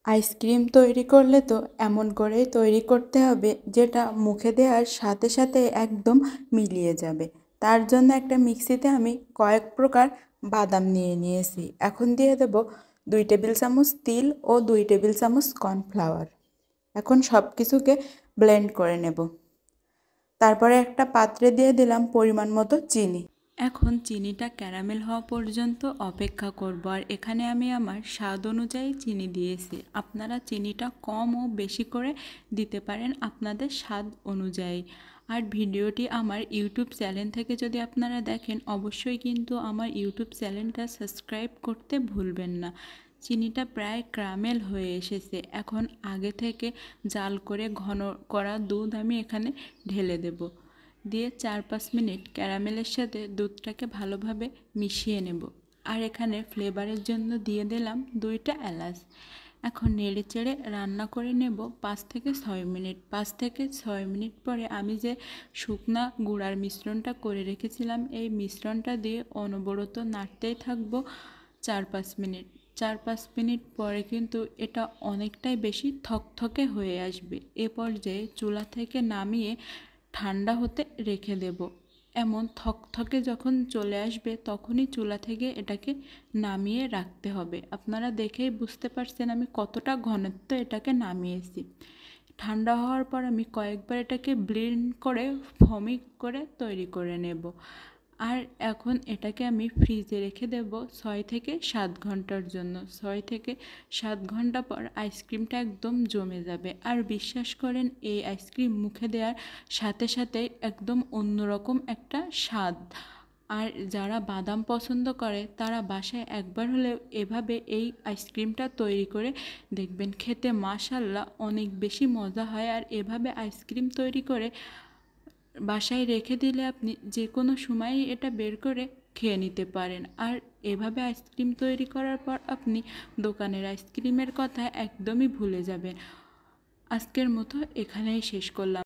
Ice cream তৈরি করলে তো এমন করেই তৈরি করতে হবে যেটা মুখে দেওয়ার সাথে সাথে একদম মিলিয়ে যাবে। তার জন্য একটা মিক্সিতে আমি কয়েক প্রকার বাদাম নিয়ে নিয়েছি। এখন দিয়ে দেব 2 টেবিল চামচ তিল ও 2 টেবিল চামচ কর্নফ্লাওয়ার। এখন সব কিছুকে ব্লেন্ড করে নেব। তারপরে একটা পাত্রে দিয়ে দিলাম পরিমাণ মতো চিনি। এখন চিনিটা ক্যারামেল হওয়া পর্যন্ত অপেক্ষা করব। আর এখানে আমি আমার স্বাদ অনুযায়ী চিনি দিয়েছি। আপনারা চিনিটা কম ও বেশি করে দিতে পারেন আপনাদের স্বাদ অনুযায়ী। আর ভিডিওটি আমার ইউটিউব চ্যানেল থেকে যদি আপনারা দেখেন অবশ্যই কিন্তু আমার ইউটিউব চ্যানেলটা সাবস্ক্রাইব করতে ভুলবেন না। চিনিটা প্রায় ক্যারামেল হয়ে এসেছে। এখন আগে থেকে জাল করে ঘন করা দুধ আমি এখানে ঢেলে দেব। দিয়ে 4-5 মিনিট ক্যারামেলের সাথে দুধটাকে ভালোভাবে মিশিয়ে নেব। আর এখানে ফ্লেভারের জন্য দিয়ে দিলাম 2টা এলাচ। এখন নেড়ে চেড়ে রান্না করে নেব 5 থেকে 6 মিনিট। 5 থেকে 6 মিনিট পরে আমি যে শুকনা গুঁড়ার মিশ্রণটা করে রেখেছিলাম এই মিশ্রণটা দিয়ে অনবরত নাড়তেই থাকবো 4-5 মিনিট। 4-5 মিনিট পরে কিন্তু এটা অনেকটাই বেশি থকথকে হয়ে আসবে। এ পর্যায়ে চুলা থেকে নামিয়ে ঠান্ডা হতে রেখে দেব। এমন থকথকে যখন চলে আসবে তখনই চুলা থেকে এটাকে নামিয়ে রাখতে হবে। আপনারা দেখেই বুঝতে পারছেন আমি কতটা ঘনত্ব এটাকে নামিয়েছি। ঠান্ডা হওয়ার পর আমি কয়েকবার এটাকে ব্লেন্ড করে ফোমি করে তৈরি করে নেব। আর এখন এটাকে আমি ফ্রিজে রেখে দেব 6 থেকে 7 ঘন্টার জন্য। 6 থেকে 7 ঘন্টা পর আইসক্রিমটা একদম জমে যাবে। আর বিশ্বাস করেন এই আইসক্রিম মুখে দেওয়ার সাথে সাথে একদম অন্যরকম একটা স্বাদ। আর যারা বাদাম পছন্দ করে তারা বাসায় একবার হলেও এভাবে এই আইসক্রিমটা তৈরি করে দেখবেন। খেতে মাশাআল্লাহ অনেক বেশি মজা হয়। আর এভাবে আইসক্রিম তৈরি করে বাসায় রেখে দিলে আপনি যে কোনো সময়ই এটা বের করে খেয়ে নিতে পারেন। আর এভাবে আইসক্রিম তৈরি করার পর আপনি দোকানের আইসক্রিমের কথা একদমই ভুলে যাবেন। আজকের মতো এখানেই শেষ করলাম।